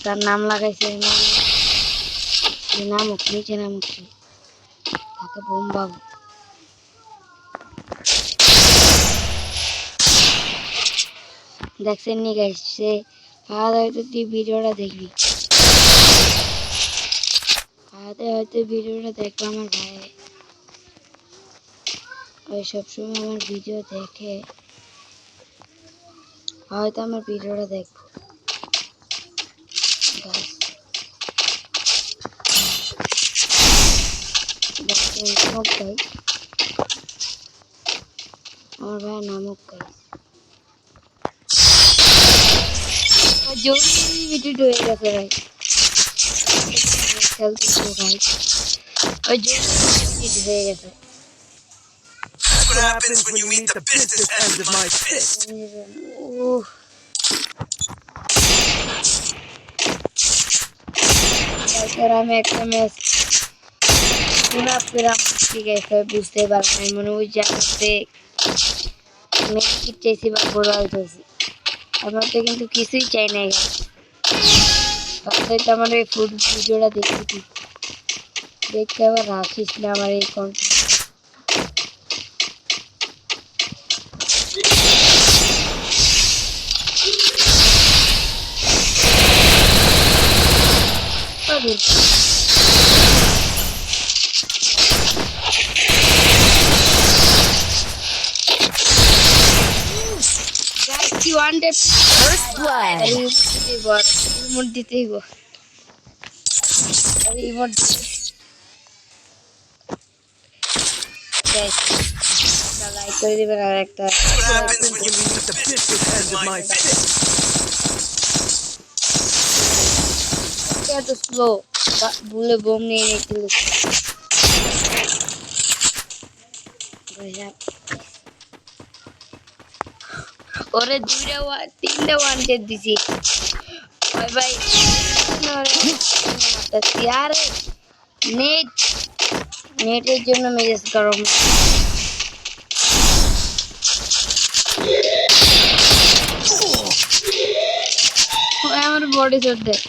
তার নাম লাগাইছে নামুক নিচে নামুক তাকে বোম বাবু দেখছেন নি গাইস সে হয়তো তুই ভিডিওটা দেখবি হয়তো ভিডিওটা দেখবো আমার ভাই ওই সবসময় আমার ভিডিও দেখে হয়তো আমার ভিডিওটা দেখবো আমার ভাই নামক জলদি ভিডিও হয়ে গেছে ভাই খেলতেছে ভাই ওই জলদি হয়ে গেছে What happens when you meet the business end of my fist? আমি একটা ম্যাচ পুরা পুরা ঠিক আছে বুঝতে পারবেন মনে হয় জানতে ম্যাচ চাইছি বা গোলাল চাইছি আমার তো কিন্তু কিছুই চাই না তাই তো আমার এই ফুড ভিডিওটা দেখছি দেখতে আবার রাখিস না আমার এই কন্টেন্ট First blood. Remote দিতেই গো remote লাইক করে দিবেন আর একটা What happens when you meet the business end of my fist? এত স্লো ভুলে বোম নিয়ে নিয়েছিল ওরে তিনটা ওয়ান্টেড দিছি ভাই ভাই আর নেটের জন্য মেজাজ গরম আমার বডি শট দেয়